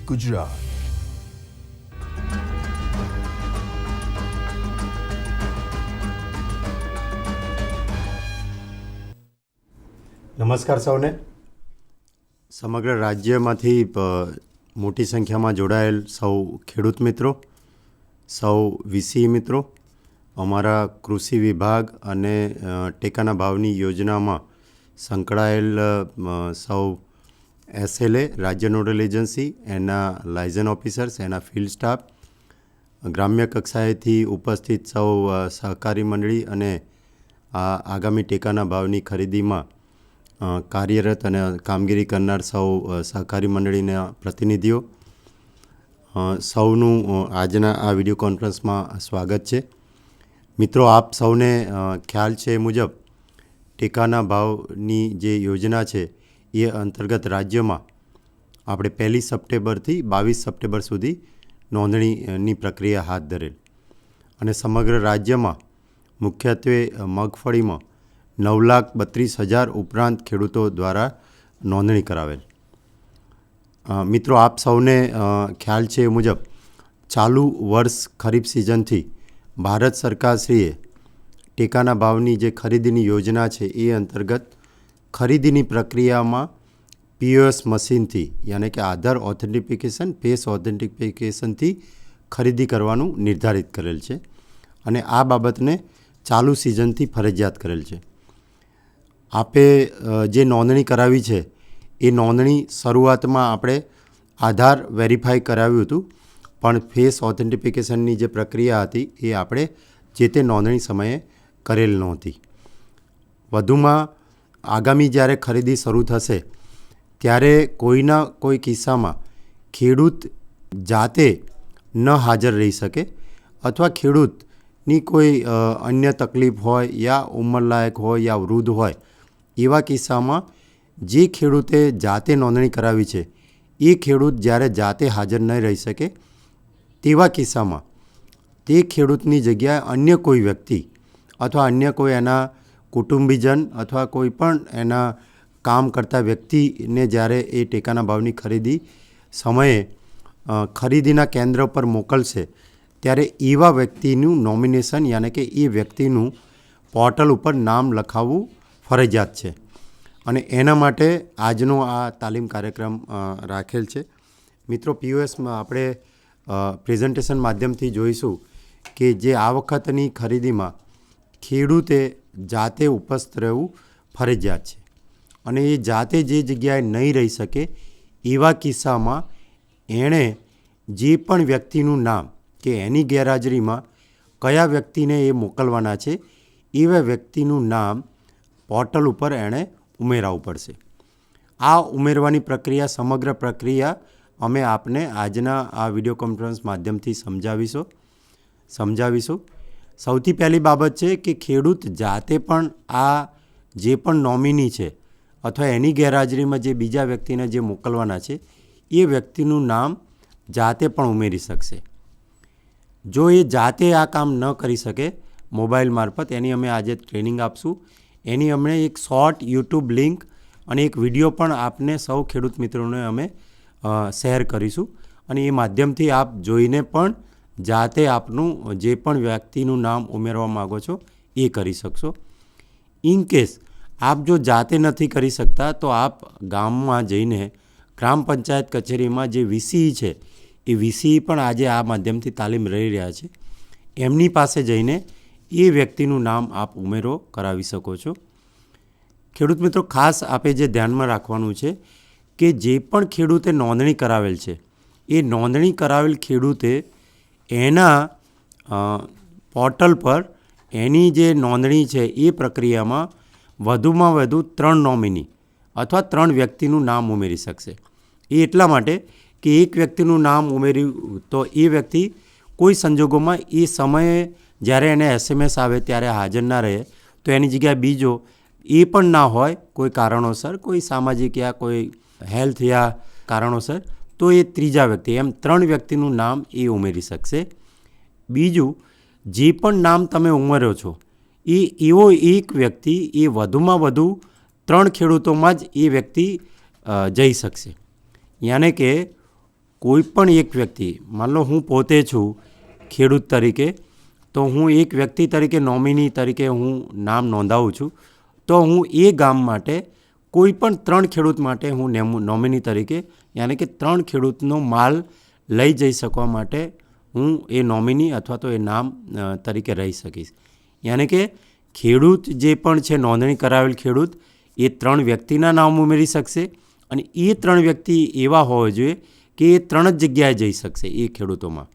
ગુજરાત। નમસ્કાર સૌને। સમગ્ર રાજ્યમાંથી મોટી સંખ્યામાં જોડાયેલ સૌ ખેડૂત મિત્રો, સૌ વીસી મિત્રો, અમારા કૃષિ વિભાગ અને ટેકાના ભાવની યોજનામાં સંકળાયેલ સૌ SLA રાજ્ય નોડલ એજન્સી, એના લાયઝન ઓફિસર્સ, એના ફિલ્ડ સ્ટાફ, ગ્રામ્ય કક્ષાએથી ઉપસ્થિત સૌ સહકારી મંડળી અને આગામી ટેકાના ભાવની ખરીદીમાં કાર્યરત અને કામગીરી કરનાર સૌ સહકારી મંડળીના પ્રતિનિધિઓ, સૌનું આજના આ વિડીયો કોન્ફરન્સમાં સ્વાગત છે। મિત્રો, આપ સૌને ખ્યાલ છે એ મુજબ ટેકાના ભાવની જે યોજના છે એ અંતર્ગત રાજ્યમાં આપણે 1 સપ્ટેમ્બરથી 22 સપ્ટેમ્બર સુધી નોંધણીની પ્રક્રિયા હાથ ધરેલ અને સમગ્ર રાજ્યમાં મુખ્યત્વે મગફળીમાં 9,32,000 ઉપરાંત ખેડૂતો દ્વારા નોંધણી કરાવેલ। મિત્રો, આપ સૌને ખ્યાલ છે એ મુજબ ચાલુ વર્ષ ખરીફ સિઝનથી ભારત સરકારશ્રીએ ટેકાના ભાવની જે ખરીદીની યોજના છે એ અંતર્ગત ખરીદીની પ્રક્રિયામાં POS મશીનથી, યાની કે આધાર ઓથેન્ટિફિકેશન, ફેસ ઓથેન્ટિફિકેશનથી ખરીદી કરવાનું નિર્ધારિત કરેલ છે અને આ બાબતને ચાલુ સિઝનથી ફરજિયાત કરેલ છે। આપે જે નોંધણી કરાવી છે એ નોંધણી શરૂઆતમાં આપણે આધાર વેરીફાઈ કરાવ્યું હતું, પણ ફેસ ઓથેન્ટિફિકેશનની જે પ્રક્રિયા હતી એ આપણે જે તે નોંધણી સમયે કરેલ નહોતી। વધુમાં આગામી જ્યારે ખરીદી શરૂ થશે ત્યારે કોઈના કોઈ કિસ્સામાં ખેડૂત જાતે ન હાજર રહી શકે અથવા ખેડૂતની કોઈ અન્ય તકલીફ હોય યા ઉંમરલાયક હોય યા વૃદ્ધ હોય, એવા કિસ્સામાં જે ખેડૂતે જાતે નોંધણી કરાવી છે એ ખેડૂત જ્યારે જાતે હાજર ન રહી શકે તેવા કિસ્સામાં તે ખેડૂતની જગ્યાએ અન્ય કોઈ વ્યક્તિ અથવા અન્ય કોઈ એના કુટુંબીજન અથવા કોઈ પણ એના કામ કરતા વ્યક્તિને જ્યારે એ ટેકાના ભાવની ખરીદી સમયે ખરીદીના કેન્દ્ર પર મોકલશે ત્યારે એવા વ્યક્તિનું નોમિનેશન, યાની કે એ વ્યક્તિનું પોર્ટલ ઉપર નામ લખાવવું ફરજિયાત છે અને એના માટે આજનો આ તાલીમ કાર્યક્રમ રાખેલ છે। મિત્રો, POSમાં આપણે પ્રેઝન્ટેશન માધ્યમથી જોઈશું કે જે આ વખતની ખરીદીમાં ખેડૂતે જાતે ઉપસ્થિત રહેવું ફરજિયાત છે અને એ જાતે જે જગ્યાએ નહીં રહી શકે એવા કિસ્સામાં એણે જે પણ વ્યક્તિનું નામ કે એની ગેરહાજરીમાં કયા વ્યક્તિને એ મોકલવાના છે એવા વ્યક્તિનું નામ પોર્ટલ ઉપર એણે ઉમેરવું પડશે। આ ઉમેરવાની પ્રક્રિયા, સમગ્ર પ્રક્રિયા અમે આપને આજના આ વિડીયો કોન્ફરન્સ માધ્યમથી સમજાવીશું। સૌથી પહેલી બાબત છે કે ખેડૂત જાતે પણ આ જે પણ નોમિની છે અથવા એની ગેરહાજરીમાં જે બીજા વ્યક્તિને જે મોકલવાના છે એ વ્યક્તિનું નામ જાતે પણ ઉમેરી શકશે। જો એ જાતે આ કામ ન કરી શકે મોબાઈલ મારફત, એની અમે આજે ટ્રેનિંગ આપશું। એની અમને એક શોર્ટ YouTube લિંક અને એક વિડીયો પણ આપને સૌ ખેડૂત મિત્રોને અમે શેર કરીશું અને એ માધ્યમથી આપ જોઈને પણ જાતે આપનું જે પણ વ્યક્તિનું નામ ઉમેરવા માગો છો એ કરી શકશો। ઇન કેસ આપ જો જાતે નથી કરી શકતા તો આપ ગામમાં જઈને ગ્રામ પંચાયત કચેરીમાં જે VCE છે એ VCE પણ આજે આ માધ્યમથી તાલીમ રહી રહ્યા છે, એમની પાસે જઈને એ વ્યક્તિનું નામ આપ ઉમેરો કરાવી શકો છો। ખેડૂત મિત્રો, ખાસ આપે જે ધ્યાનમાં રાખવાનું છે કે જે પણ ખેડૂતે નોંધણી કરાવેલ છે એ નોંધણી કરાવેલ ખેડૂતે એના પોર્ટલ પર એની જે નોંધણી છે એ પ્રક્રિયામાં વધુમાં વધુ 3 નોમિની અથવા 3 વ્યક્તિનું નામ ઉમેરી શકશે। એ એટલા માટે કે એક વ્યક્તિનું નામ ઉમેર્યું તો એ વ્યક્તિ કોઈ સંજોગોમાં એ સમયે જ્યારે એને SMS આવે ત્યારે હાજર ના રહે તો એની જગ્યાએ બીજો એ પણ ના હોય કોઈ કારણોસર, કોઈ સામાજિક યા કોઈ હેલ્થ યા કારણોસર, તો એ ત્રીજા વ્યક્તિ, એમ 3 વ્યક્તિનું નામ એ ઉમેરી શકશે। બીજું, જે પણ નામ તમે ઉમેરો છો એ એવો એક વ્યક્તિ એ વધુમાં વધુ 3 ખેડૂતોમાં જ એ વ્યક્તિ જઈ શકશે। યાને કે કોઈ પણ એક વ્યક્તિ, માન લો હું પોતે છું ખેડૂત તરીકે, તો હું એક વ્યક્તિ તરીકે નોમિની તરીકે હું નામ નોંધાવું છું, તો હું એ ગામ માટે કોઈ પણ 3 ખેડૂત માટે હું નોમિની તરીકે યાની કે 3 ખેડૂતનો માલ લઈ જઈ શકવા માટે હું એ નોમિની અથવા તો એ નામ તરીકે રહી શકીશ. યાની કે ખેડૂત જે પણ છે નોંધણી કરાવેલ ખેડૂત એ 3 વ્યક્તિના નામ ઉમેરી શકશે અને એ 3 વ્યક્તિ એવા હોવા જોઈએ કે એ 3 જ જગ્યાએ જઈ શકશે એ ખેડૂતોમાં.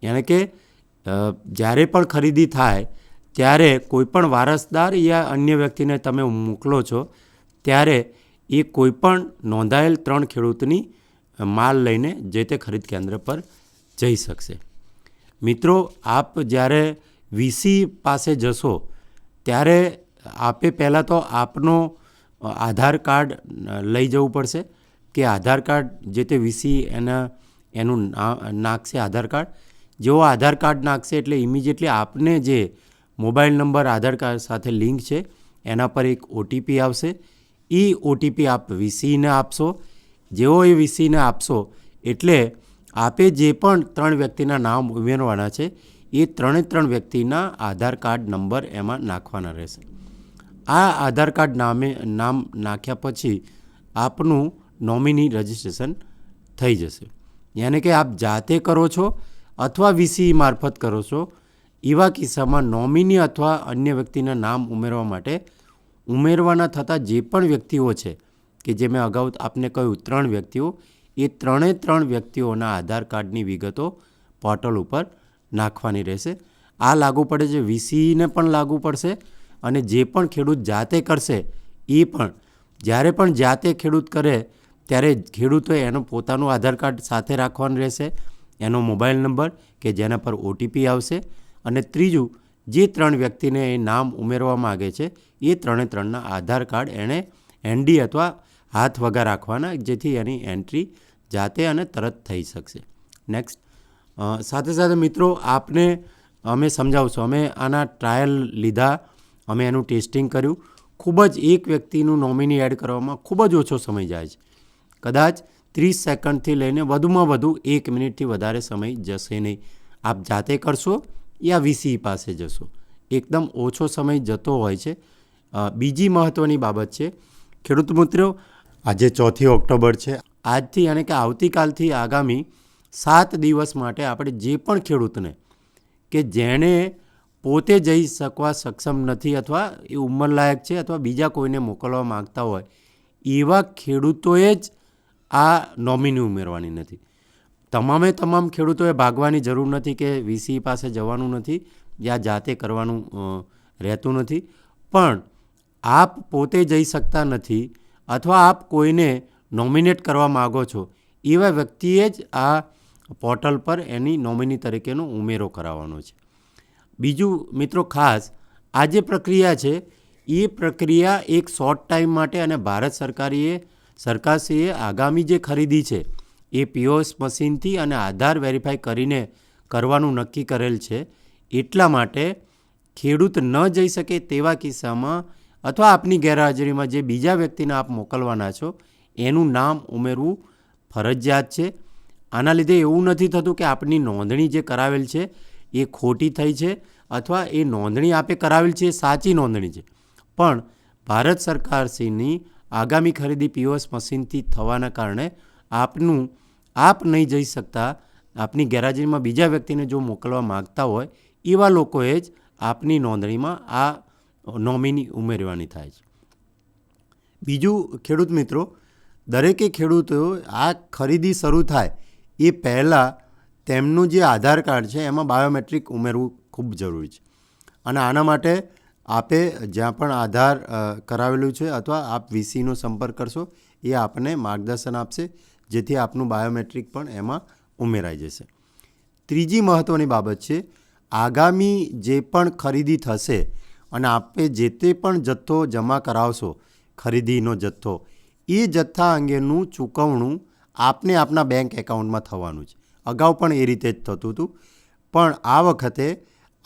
યાની કે જ્યારે પણ ખરીદી થાય ત્યારે કોઈપણ વારસદાર યા અન્ય વ્યક્તિને તમે મોકલો છો ત્યારે એ કોઈપણ નોંધાયેલ 3 ખેડૂતની માલ લઈને જે તે ખરીદ કેન્દ્ર પર જઈ શકશે. મિત્રો, આપ જ્યારે વીસી પાસે જશો ત્યારે આપે પહેલાં તો આપનો આધાર કાર્ડ લઈ જવું પડશે કે આધાર કાર્ડ જે તે વીસી એનું નાખશે આધાર કાર્ડ. જેવો આધાર કાર્ડ નાખશે એટલે ઇમિડિયેટલી આપને જે મોબાઈલ નંબર આધાર કાર્ડ સાથે લિંક છે એના પર એક ઓટીપી આવશે. એ ઓટીપી આપ વીસીને આપશો. જેવો એ વીસીને આપશો એટલે આપે જે પણ 3 વ્યક્તિના નામ ઉમેરવાના છે એ 3 વ્યક્તિના આધાર કાર્ડ નંબર એમાં નાખવાના રહેશે. આ આધાર કાર્ડ નામ નાખ્યા પછી આપનું નોમિની રજિસ્ટ્રેશન થઈ જશે. યાની કે આપ જાતે કરો છો અથવા વીસી મારફત કરો છો, એવા કિસ્સામાં નોમિની અથવા અન્ય વ્યક્તિના નામ ઉમેરવા માટે ઉમેરવાના થતા જે પણ વ્યક્તિઓ છે કે જે મેં અગાઉ આપને કહ્યું 3 વ્યક્તિઓ, એ 3 વ્યક્તિઓના આધાર કાર્ડની વિગતો પોર્ટલ ઉપર નાખવાની રહેશે. આ લાગુ પડે છે વીસીને પણ લાગુ પડશે અને જે પણ ખેડૂત જાતે કરશે એ પણ જ્યારે પણ જાતે ખેડૂત કરે ત્યારે ખેડૂતોએ એનું પોતાનું આધાર કાર્ડ સાથે રાખવાનું રહેશે, એનો મોબાઈલ નંબર કે જેના પર ઓટીપી આવશે અને ત્રીજું જે 3 વ્યક્તિને એ નામ ઉમેરવા માગે છે એ 3ના આધાર કાર્ડ એણે હેન્ડી અથવા હાથ વગા રાખવાના જેથી એની એન્ટ્રી જાતે અને તરત થઈ શકશે. નેક્સ્ટ, સાથે સાથે મિત્રો આપને અમે સમજાવશું. અમે આના ટ્રાયલ લીધા, અમે એનું ટેસ્ટિંગ કર્યું. ખૂબ જ એક વ્યક્તિનું નોમિની એડ કરવામાં ખૂબ જ ઓછો સમય જાય છે. કદાચ 30 સેકન્ડથી લઈને વધુમાં વધુ 1 મિનિટથી વધારે સમય જશે નહીં. આપ જાતે કરશો યા વીસી પાસે જશો, એકદમ ઓછો સમય જતો હોય છે. બીજી મહત્ત્વની બાબત છે ખેડૂત મિત્રો, આજે 4 ઓક્ટોબર છે. આજથી અને કે આવતીકાલથી આગામી 7 દિવસ માટે આપણે જે પણ ખેડૂતને કે જેણે પોતે જઈ શકવા સક્ષમ નથી અથવા એ ઉંમરલાયક છે અથવા બીજા કોઈને મોકલવા માગતા હોય એવા ખેડૂતોએ જ આ નોમિની ઉમેરવાની નથી. તમામ ખેડૂતોએ ભાગવાની જરૂર નથી કે વીસી પાસે જવાનું નથી યા જાતે કરવાનું રહેતું નથી. પણ આપ પોતે જઈ શકતા નથી અથવા આપ કોઈને નોમિનેટ કરવા માગો છો એવા વ્યક્તિએ જ આ પોર્ટલ પર એની નોમિની તરીકેનો ઉમેરો કરાવવાનો છે. બીજું મિત્રો ખાસ આ જે પ્રક્રિયા છે એ પ્રક્રિયા એક શોર્ટ ટાઈમ માટે અને ભારત સરકારશ્રીએ આગામી જે ખરીદી છે એ પીઓએસ મશીનથી અને આધાર વેરીફાઈ કરીને કરવાનું નક્કી કરેલ છે. એટલા માટે ખેડૂત ન જઈ શકે તેવા કિસ્સામાં અથવા આપની ગેરહાજરીમાં જે બીજા વ્યક્તિને આપ મોકલવાના છો એનું નામ ઉમેરવું ફરજિયાત છે. આના લીધે એવું નથી થતું કે આપની નોંધણી જે કરાવેલ છે એ ખોટી થઈ છે અથવા એ નોંધણી આપે કરાવેલ છે એ સાચી નોંધણી છે, પણ ભારત સરકારશ્રીની આગામી ખરીદી પીઓએસ મશીનથી થવાના કારણે આપ નહીં જઈ શકતા, આપની ગેરહાજરીમાં બીજા વ્યક્તિને જો મોકલવા માગતા હોય એવા લોકોએ જ આપની નોંધણીમાં આ નોમિની ઉમેરવાની થાય છે. બીજું ખેડૂત મિત્રો, દરેકે ખેડૂતો આ ખરીદી શરૂ થાય એ પહેલાં તેમનું જે આધાર કાર્ડ છે એમાં બાયોમેટ્રિક ઉમેરવું ખૂબ જરૂરી છે. અને આના માટે આપે જ્યાં પણ આધાર કરાવેલું છે અથવા આપ વીસીનો સંપર્ક કરશો એ આપને માર્ગદર્શન આપશે જેથી આપનું બાયોમેટ્રિક પણ એમાં ઉમેરાઈ જશે. ત્રીજી મહત્ત્વની બાબત છે, આગામી જે પણ ખરીદી થશે અને આપે જે તે પણ જથ્થો જમા કરાવશો ખરીદીનો જથ્થો, એ જથ્થા અંગેનું ચૂકવણું આપને આપના બેંક એકાઉન્ટમાં થવાનું છે. અગાઉ પણ એ રીતે જ થતું હતું, પણ આ વખતે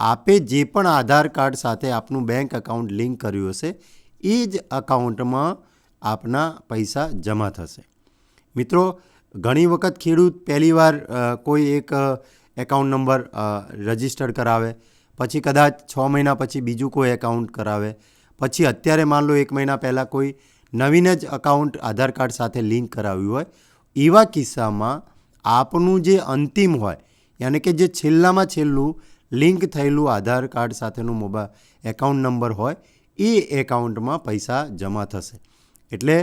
આપે જે પણ આધાર કાર્ડ સાથે આપનું બેંક એકાઉન્ટ લિંક કર્યું હશે એ જ એકાઉન્ટમાં આપના પૈસા જમા થશે. મિત્રો, ઘણી વખત ખેડૂત પહેલીવાર કોઈ એક એકાઉન્ટ નંબર રજિસ્ટર કરાવે, પછી કદાચ 6 મહિના પછી બીજું કોઈ એકાઉન્ટ કરાવે, પછી અત્યારે માન લો 1 મહિના પહેલાં કોઈ નવીન જ અકાઉન્ટ આધાર કાર્ડ સાથે લિંક કરાવ્યું હોય, એવા કિસ્સામાં આપનું જે અંતિમ હોય, યાની કે જે છેલ્લામાં છેલ્લું લિંક થયેલું આધાર કાર્ડ સાથેનું એકાઉન્ટ નંબર હોય, એ એકાઉન્ટમાં પૈસા જમા થશે. એટલે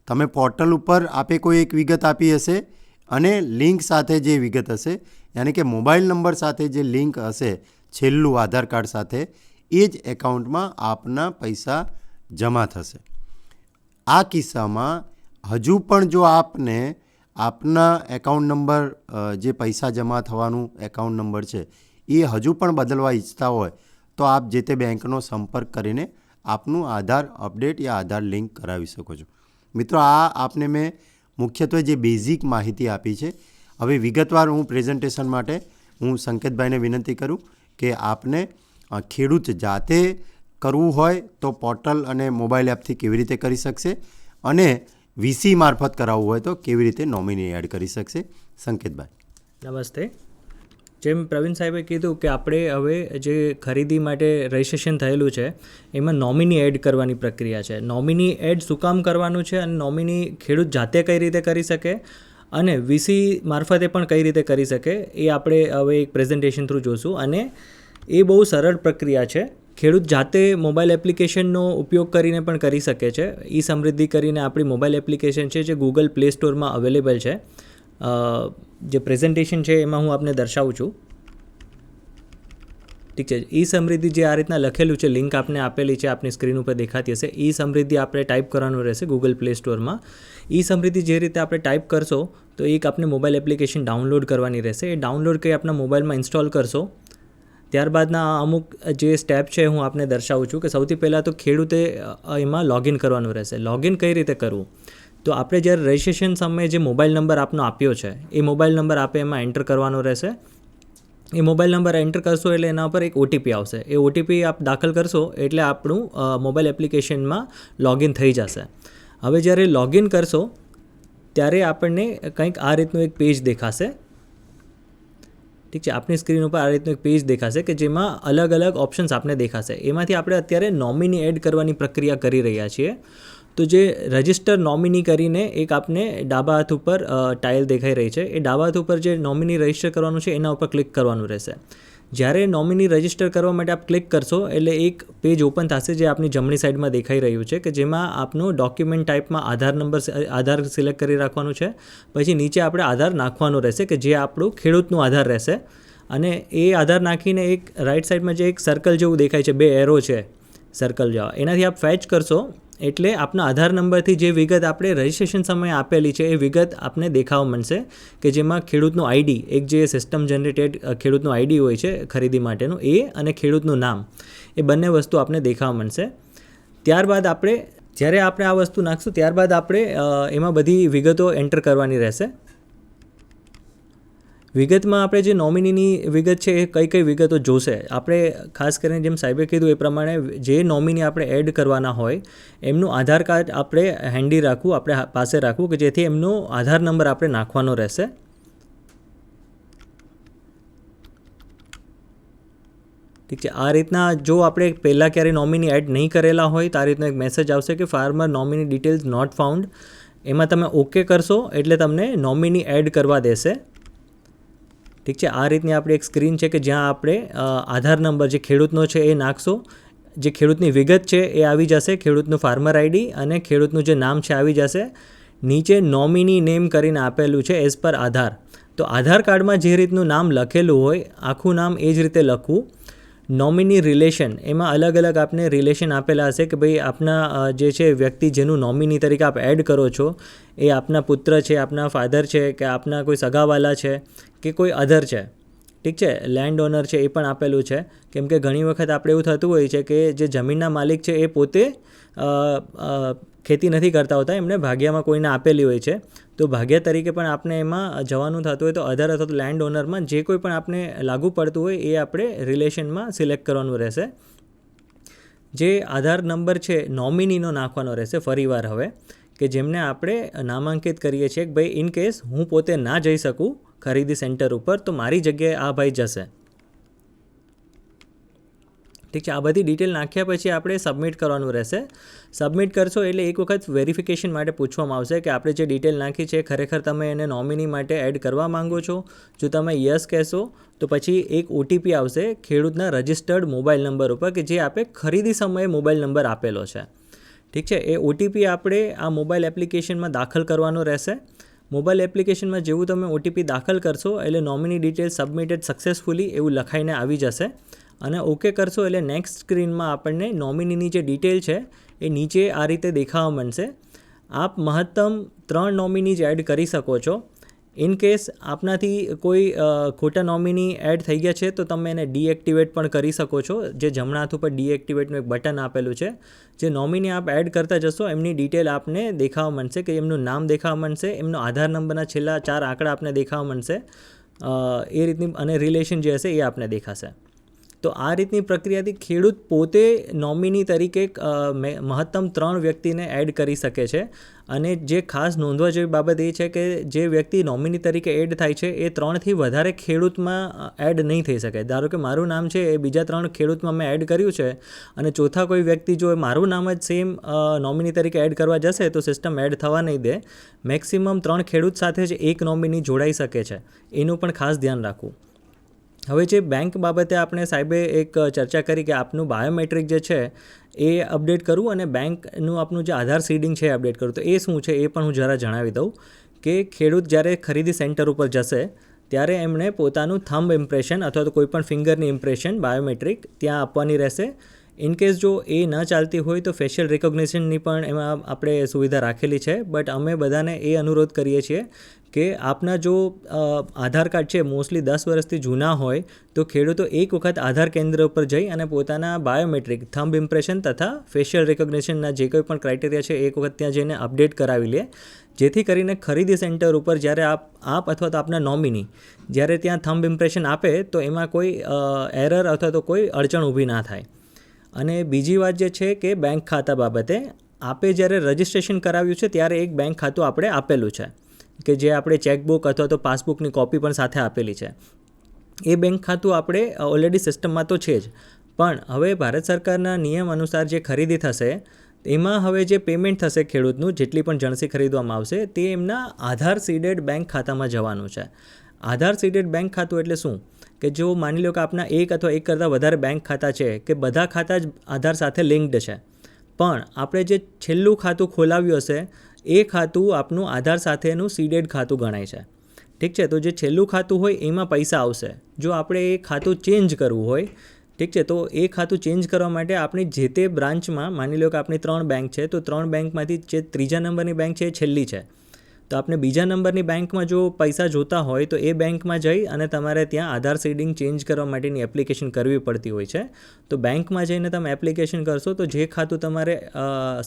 તમે પોર્ટલ ઉપર આપે કોઈ એક વિગત આપી હશે અને લિંક સાથે જે વિગત હશે, યાની કે મોબાઈલ નંબર સાથે જે લિંક હશે છેલ્લું આધાર કાર્ડ સાથે, એ જ એકાઉન્ટમાં આપના પૈસા જમા થશે. આ કિસ્સામાં હજુ પણ જો આપને આપના એકાઉન્ટ નંબર જે પૈસા જમા થવાનું એકાઉન્ટ નંબર છે એ હજુ પણ બદલવા ઈચ્છતા હોય તો આપ જે તે બેંકનો સંપર્ક કરીને આપનું આધાર અપડેટ યા આધાર લિંક કરાવી શકો છો. મિત્રો, આ આપને મેં મુખ્યત્વે જે બેઝિક માહિતી આપી છે. હવે વિગતવાર હું પ્રેઝન્ટેશન માટે હું સંકેતભાઈને વિનંતી કરું કે આપને ખેડૂત જાતે કરવું હોય તો પોર્ટલ અને મોબાઈલ એપથી કેવી રીતે કરી શકશે અને વીસી મારફત કરાવવું હોય તો કેવી રીતે નોમિની એડ કરી શકશે. સંકેતભાઈ. નમસ્તે. જેમ પ્રવીણ સાહેબે કીધું કે આપણે હવે જે ખરીદી માટે રજિસ્ટ્રેશન થયેલું છે એમાં નોમિની એડ કરવાની પ્રક્રિયા છે. નોમિની એડ શું કામ કરવાનું છે અને નોમિની ખેડૂત જાતે કઈ રીતે કરી શકે અને વીસી મારફતે પણ કઈ રીતે કરી શકે એ આપણે હવે એક પ્રેઝન્ટેશન થ્રુ જોશું. અને એ બહુ સરળ પ્રક્રિયા છે. ખેડૂત જાતે મોબાઈલ એપ્લિકેશનનો ઉપયોગ કરીને પણ કરી શકે છે. ઈ સમૃદ્ધિ કરીને આપણી મોબાઈલ એપ્લિકેશન છે જે ગૂગલ પ્લે સ્ટોરમાં અવેલેબલ છે. જે પ્રેઝન્ટેશન છે એમાં હું આપને દર્શાવું છું. ઠીક છે. ઈ સમૃદ્ધિ જે આ રીતના લખેલું છે, લિંક આપને આપેલી છે, આપની સ્ક્રીન ઉપર દેખાતી હશે. ઈ સમૃદ્ધિ આપણે ટાઈપ કરવાનું રહેશે ગૂગલ પ્લે સ્ટોરમાં. ઈ સમૃદ્ધિ જે રીતે આપણે ટાઈપ કરશો તો એક આપણે મોબાઈલ એપ્લિકેશન ડાઉનલોડ કરવાની રહેશે. એ ડાઉનલોડ કરી આપણા મોબાઈલમાં ઇન્સ્ટોલ કરશો. ત્યારબાદના અમુક જે સ્ટેપ છે હું આપને દર્શાવું છું કે સૌથી પહેલાં તો ખેડૂતે એમાં લોગિન કરવાનું રહેશે. લોગિન કઈ રીતે કરવું? તો આપણે જ્યારે રજિસ્ટ્રેશન સમયે જે મોબાઈલ નંબર આપનો આપ્યો છે એ મોબાઈલ નંબર આપે એમાં એન્ટર કરવાનો રહેશે. એ મોબાઈલ નંબર એન્ટર કરશો એટલે એના પર એક ઓટીપી આવશે. એ ઓટીપી આપ દાખલ કરશો એટલે આપણું મોબાઈલ એપ્લિકેશનમાં લોગિન થઈ જશે. હવે જ્યારે લોગિન કરશો ત્યારે આપણને કંઈક આ રીતનું એક પેજ દેખાશે. ઠીક છે. આપની સ્ક્રીન ઉપર આ રીતનું એક પેજ દેખાશે કે જેમાં અલગ અલગ ઓપ્શન્સ આપને દેખાશે. એમાંથી આપણે અત્યારે નોમિની એડ કરવાની પ્રક્રિયા કરી રહ્યા છીએ. તો જે રજિસ્ટર નોમિની કરીને એક આપને ડાબા હાથ ઉપર ટાઇલ દેખાઈ રહી છે. એ ડાબા હાથ ઉપર જે નોમિની રજિસ્ટર કરવાનું છે એના ઉપર ક્લિક કરવાનું રહેશે. જ્યારે નોમિની રજિસ્ટર કરવા માટે આપ ક્લિક કરશો એટલે એક પેજ ઓપન થશે જે આપની જમણી સાઈડમાં દેખાઈ રહ્યું છે કે જેમાં આપનું ડોક્યુમેન્ટ ટાઈપમાં આધાર સિલેક્ટ કરી રાખવાનું છે. પછી નીચે આપણે આધાર નાખવાનું રહેશે કે જે આપણું ખેડૂતનું આધાર રહેશે. અને એ આધાર નાખીને એક રાઈટ સાઈડમાં જે એક સર્કલ જેવું દેખાય છે, 2 એરો છે સર્કલ જેવા, એનાથી આપ ફેચ કરશો એટલે આપના આધાર નંબરથી જે વિગત આપણે રજિસ્ટ્રેશન સમયે આપેલી છે એ વિગત આપને દેખાવા મળશે કે જેમાં ખેડૂતનું આઈડી, એક જે સિસ્ટમ જનરેટેડ ખેડૂતનું આઈડી હોય છે ખરીદી માટેનું, એ અને ખેડૂતનું નામ, એ બંને વસ્તુ આપને દેખાવા મળશે. ત્યારબાદ જ્યારે આપણે આ વસ્તુ નાખશું ત્યારબાદ આપણે એમાં બધી વિગતો એન્ટર કરવાની રહેશે. વિગતમાં આપણે જે નોમિનીની વિગત છે એ કઈ વિગતો જોશે. આપણે ખાસ કરીને જેમ સાહેબે કીધું એ પ્રમાણે જે નોમિની આપણે એડ કરવાના હોય એમનું આધાર કાર્ડ આપણે હેન્ડી રાખવું, આપણે પાસે રાખવું કે જેથી એમનો આધાર નંબર આપણે નાખવાનો રહેશે. ઠીક છે. આ રીતના જો આપણે પહેલાં ક્યારેય નોમિની એડ નહીં કરેલા હોય તો આ રીતનો એક મેસેજ આવશે કે farmer nominee details not found. એમાં તમે ઓકે કરશો એટલે તમને નોમિની એડ કરવા દેશે. ઠીક છે. આ રીતની આપણી એક સ્ક્રીન છે કે જ્યાં આપણે આધાર નંબર જે ખેડૂતનો છે એ નાખશો. જે ખેડૂતની વિગત છે એ આવી જશે, ખેડૂતનું ફાર્મર આઈડી અને ખેડૂતનું જે નામ છે આવી જશે. નીચે નોમિની નેમ કરીને આપેલું છે એઝ પર આધાર. તો આધાર કાર્ડમાં જે રીતનું નામ લખેલું હોય આખું નામ એ જ રીતે લખવું. નોમિની રિલેશન, એમાં અલગ અલગ આપને રિલેશન આપેલા હશે કે ભાઈ આપના જે છે વ્યક્તિ જેનું નોમિની તરીકે આપ એડ કરો છો એ આપના પુત્ર છે, આપના ફાધર છે કે આપના કોઈ સગાવાલા છે કે કોઈ અધર છે. ઠીક છે. લેન્ડ ઓનર છે એ પણ આપેલું છે. કેમ કે ઘણી વખત આપણે એવું થતું હોય છે કે જે જમીનના માલિક છે એ પોતે ખેતી નથી કરતા હોતા, એમને ભાગ્યામાં કોઈને આપેલી હોય છે. તો ભાગ્ય તરીકે પણ આપણે એમાં જવાનું થતું હોય તો અધર અથવા તો લેન્ડ ઓનરમાં જે કોઈ પણ આપણે લાગુ પડતું હોય એ આપણે રિલેશનમાં સિલેક્ટ કરવાનું રહેશે. જે આધાર નંબર છે નોમિનીનો નાખવાનો રહેશે. ફરીવાર હવે કે જેમને આપણે નામાંકિત કરીએ છીએ કે ભાઈ ઇન કેસ હું પોતે ના જઈ શકું ખરીદી સેન્ટર ઉપર તો મારી જગ્યાએ આ ભાઈ જશે. ઠીક છે, આ બધી ડિટેલ નાખ્યા પછી આપણે સબમિટ કરવાનું રહેશે. સબમિટ કરશો એટલે એક વખત વેરિફિકેશન માટે પૂછવામાં આવશે કે આપણે જે ડિટેલ નાખી છે ખરેખર તમે એને નોમિની માટે એડ કરવા માંગો છો. જો તમે યસ કહેશો તો પછી એક OTP આવશે ખેડૂતના રજિસ્ટર્ડ મોબાઈલ નંબર ઉપર કે જે આપણે ખરીદી સમયે મોબાઈલ નંબર આપેલો છે. ઠીક છે, એ OTP આપણે આ મોબાઈલ એપ્લિકેશનમાં દાખલ કરવાનો રહેશે. મોબાઈલ એપ્લિકેશનમાં જેવું તમે OTP દાખલ કરશો એટલે નોમિની ડિટેલ સબમિટેડ સક્સેસફુલી એવું લખાઈને આવી જશે. અને ઓકે કરશો એટલે નેક્સ્ટ સ્ક્રીનમાં આપણને નોમિનીની જે ડિટેલ છે એ નીચે આ રીતે દેખાવા માંડશે. આપ મહત્તમ 3 નોમિની જ એડ કરી શકો છો. ઇન કેસ આપનાથી કોઈ ખોટા નોમિની એડ થઈ ગયા છે તો તમે એને ડીએક્ટિવેટ પણ કરી શકો છો. જે જમણા હાથ ઉપર ડીએક્ટિવેટનું એક બટન આપેલું છે. જે નોમિની આપ એડ કરતા જશો એમની ડિટેલ આપને દેખાવા માંડશે કે એમનું નામ દેખાવા માંડશે, એમનો આધાર નંબરના છેલ્લા 4 આંકડા આપને દેખાવા માંડશે. એ રીતની અને રિલેશન જે હશે એ આપને દેખાશે. તો આ રીતની પ્રક્રિયાથી ખેડૂત પોતે નોમિની તરીકે મહત્તમ 3 વ્યક્તિને એડ કરી શકે છે. અને જે ખાસ નોંધવા જેવી બાબત એ છે કે જે વ્યક્તિ નોમિની તરીકે એડ થાય છે એ 3થી વધારે ખેડૂતમાં એડ નહીં થઈ શકે. ધારો કે મારું નામ છે એ બીજા 3 ખેડૂતમાં મેં એડ કર્યું છે અને ચોથા કોઈ વ્યક્તિ જો મારું નામ જ સેમ નોમિની તરીકે એડ કરવા જશે તો સિસ્ટમ એડ થવા નહીં દે. મેક્સિમમ 3 ખેડૂત સાથે જ એક નોમિની જોડાઈ શકે છે, એનું પણ ખાસ ધ્યાન રાખવું. હવે જે બેંક બાબતે આપણે સાહેબે એક ચર્ચા કરી કે આપનું બાયોમેટ્રિક જે છે એ અપડેટ કરવું અને બેંકનું આપનું જે આધાર સીડિંગ છે એ અપડેટ કરવું. તો એ શું છે એ પણ હું જરા જણાવી દઉં કે ખેડૂત જ્યારે ખરીદી સેન્ટર ઉપર જશે ત્યારે એમણે પોતાનું થંબ ઇમ્પ્રેશન અથવા તો કોઈ પણ ફિંગરની ઇમ્પ્રેશન બાયોમેટ્રિક ત્યાં આપવાની રહેશે. ઇનકેસ જો એ ન ચાલતી હોય તો ફેશિયલ રિકોગ્નિશનની પણ એમાં આપણે સુવિધા રાખેલી છે. બટ અમે બધાને એ અનુરોધ કરીએ છીએ કે આપના જો આધાર કાર્ડ છે મોસ્ટલી 10 વર્ષથી જૂના હોય તો ખેડૂતો એક વખત આધાર કેન્દ્ર ઉપર જઈ અને પોતાના બાયોમેટ્રિક થંબ ઇમ્પ્રેશન તથા ફેશિયલ રિકોગ્નિશનના જે કોઈ પણ ક્રાઇટેરિયા છે એક વખત ત્યાં જઈને અપડેટ કરાવી લે, જેથી કરીને ખરીદી સેન્ટર ઉપર જ્યારે આપ અથવા તો આપના નોમિની જ્યારે ત્યાં થંબ ઇમ્પ્રેશન આપે તો એમાં કોઈ એરર અથવા તો કોઈ અડચણ ઊભી ના થાય. અને બીજી વાત જે છે કે બેંક ખાતા બાબતે આપે જ્યારે રજિસ્ટ્રેશન કરાવ્યું છે ત્યારે એક બેંક ખાતું આપણે આપેલું છે કે જે આપણે ચેકબુક અથવા તો પાસબુકની કોપી પણ સાથે આપેલી છે. એ બેંક ખાતું આપણે ઓલરેડી સિસ્ટમમાં તો છે જ, પણ હવે ભારત સરકારના નિયમ અનુસાર જે ખરીદી થશે એમાં હવે જે પેમેન્ટ થશે ખેડૂતનું જેટલી પણ જણસી ખરીદવામાં આવશે તે એમના આધાર સીડેડ બેંક ખાતામાં જવાનું છે. આધાર સીડેડ બેંક ખાતું એટલે શું કે જો માની લો કે આપના એક અથવા એક કરતાં વધારે બેંક ખાતા છે કે બધા ખાતા જ આધાર સાથે લિંક્ડ છે, પણ આપણે જે છેલ્લું ખાતું ખોલાવ્યું હશે એ ખાતું આપનું આધાર સાથેનું સીડેડ ખાતું ગણાય છે. ઠીક છે, તો જે છેલ્લું ખાતું હોય એમાં પૈસા આવશે. જો આપણે એ ખાતું ચેન્જ કરવું હોય, ઠીક છે, તો એ ખાતું ચેન્જ કરવા માટે આપણી જે તે બ્રાન્ચમાં માની લો કે આપણી 3 બેંક છે તો 3 બેંકમાંથી જે 3જા નંબરની બેંક છે એ છેલ્લી છે. તો આપણે બીજા નંબરની બેંકમાં જો પૈસા જોતા હોય તો એ બેંકમાં જઈ અને તમારે ત્યાં આધાર સીડિંગ ચેન્જ કરવા માટેની એપ્લિકેશન કરવી પડતી હોય છે. તો બેંકમાં જઈને તમે એપ્લિકેશન કરશો તો જે ખાતું તમારે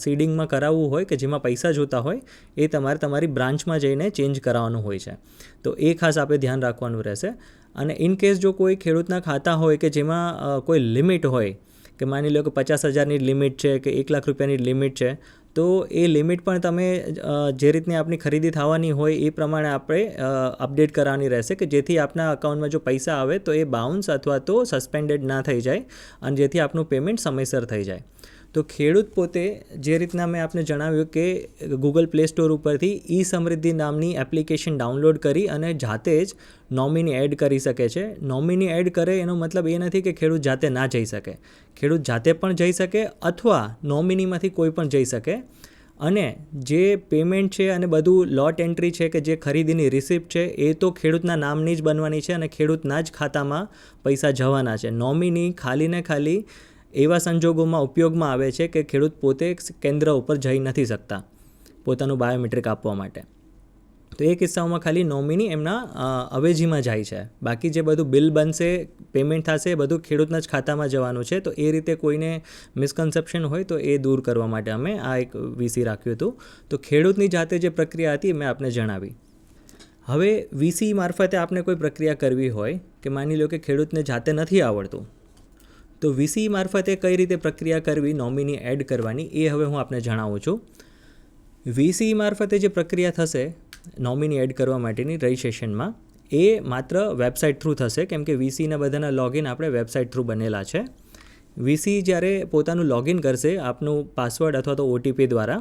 સીડિંગમાં કરાવવું હોય કે જેમાં પૈસા જોતા હોય એ તમારે તમારી બ્રાન્ચમાં જઈને ચેન્જ કરાવવાનું હોય છે. તો એ ખાસ આપણે ધ્યાન રાખવાનું રહેશે. અને ઇન કેસ જો કોઈ ખેડૂતના ખાતા હોય કે જેમાં કોઈ લિમિટ હોય કે માની લો કે 50,000ની લિમિટ છે કે 1 લાખ રૂપિયાની લિમિટ છે તો એ લિમિટ પણ તમે જે રીતની આપની ખરીદી થવાની હોય એ પ્રમાણે આપણે અપડેટ કરાવવાની રહેશે કે જેથી આપના અકાઉન્ટમાં જો પૈસા આવે તો એ બાઉન્સ અથવા તો સસ્પેન્ડેડ ના થઈ જાય અને જેથી આપનું પેમેન્ટ સમયસર થઈ જાય. તો ખેડૂત પોતે જે રીતના મેં આપને જણાવ્યું કે ગૂગલ પ્લે સ્ટોર ઉપરથી ઈ સમૃદ્ધિ નામની એપ્લિકેશન ડાઉનલોડ કરી અને જાતે જ નોમિની એડ કરી શકે છે. નોમિની એડ કરે એનો મતલબ એ નથી કે ખેડૂત જાતે ના જઈ શકે. ખેડૂત જાતે પણ જઈ શકે અથવા નોમિનીમાંથી કોઈ પણ જઈ શકે. અને જે પેમેન્ટ છે અને બધું લોટ એન્ટ્રી છે કે જે ખરીદીની રિસિપ્ટ છે એ તો ખેડૂતના નામની જ બનવાની છે અને ખેડૂતના જ ખાતામાં પૈસા જવાના છે. નોમિની ખાલી ને ખાલી એવા સંજોગોમાં ઉપયોગમાં આવે છે કે ખેડૂત પોતે કેન્દ્ર ઉપર જઈ નથી શકતા પોતાનું બાયોમેટ્રિક આપવા માટે. તો એ કિસ્સાઓમાં ખાલી નોમિની એમના અવેજીમાં જાય છે. બાકી જે બધું બિલ બનશે, પેમેન્ટ થશે એ બધું ખેડૂતના જ ખાતામાં જવાનું છે. તો એ રીતે કોઈને મિસકન્સેપ્શન હોય તો એ દૂર કરવા માટે અમે આ એક વીસી રાખ્યું હતું. તો ખેડૂતની જાતે જે પ્રક્રિયા હતી મેં આપને જણાવી. હવે વીસી મારફતે આપને કોઈ પ્રક્રિયા કરવી હોય કે માની લો કે ખેડૂતને જાતે નથી આવડતું તો વીસી મારફતે કઈ રીતે પ્રક્રિયા કરવી નોમિની એડ કરવાની એ હવે હું આપને જણાવું છું. વીસી મારફતે જે પ્રક્રિયા થશે નોમિની એડ કરવા માટેની રજિસ્ટ્રેશનમાં, એ માત્ર વેબસાઇટ થ્રુ થશે, કેમ કે વીસીના બધાના લોગિન આપણે વેબસાઇટ થ્રુ બનેલા છે. વીસી જ્યારે પોતાનું લોગિન કરશે આપનું પાસવર્ડ અથવા તો ઓટીપી દ્વારા,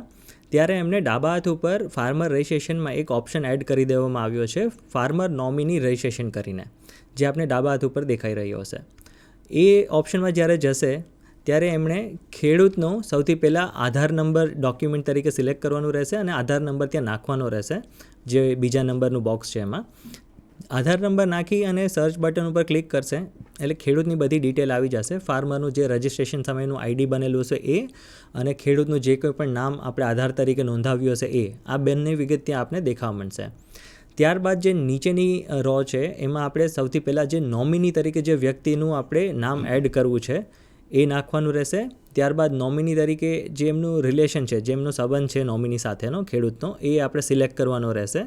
ત્યારે એમને ડાબા હાથ ઉપર ફાર્મર રજિસ્ટ્રેશનમાં એક ઓપ્શન એડ કરી દેવામાં આવ્યો છે, ફાર્મર નોમિની રજિસ્ટ્રેશન કરીને, જે આપણે ડાબા હાથ ઉપર દેખાઈ રહ્યો હશે. એ ઓપ્શનમાં જ્યારે જશે ત્યારે એમણે ખેડૂતનો સૌથી પહેલાં આધાર નંબર ડોક્યુમેન્ટ તરીકે સિલેક્ટ કરવાનું રહેશે અને આધાર નંબર ત્યાં નાખવાનો રહેશે, જે બીજા નંબરનું બોક્સ છે એમાં. આધાર નંબર નાખી અને સર્ચ બટન ઉપર ક્લિક કરશે એટલે ખેડૂતની બધી ડિટેલ આવી જશે. ફાર્મરનું જે રજિસ્ટ્રેશન સમયનું આઈડી બનેલું હશે એ, અને ખેડૂતનું જે કોઈ પણ નામ આપણે આધાર તરીકે નોંધાવ્યું હશે એ, આ બંને વિગત ત્યાં આપને દેખાવા મળશે. ત્યારબાદ જે નીચેની રો છે એમાં આપણે સૌથી પહેલાં જે નોમિની તરીકે જે વ્યક્તિનું આપણે નામ એડ કરવું છે એ નાખવાનું રહેશે. ત્યારબાદ નોમિની તરીકે જે એમનું રિલેશન છે, જેમનો સંબંધ છે નોમિની સાથેનો ખેડૂતનો, એ આપણે સિલેક્ટ કરવાનો રહેશે.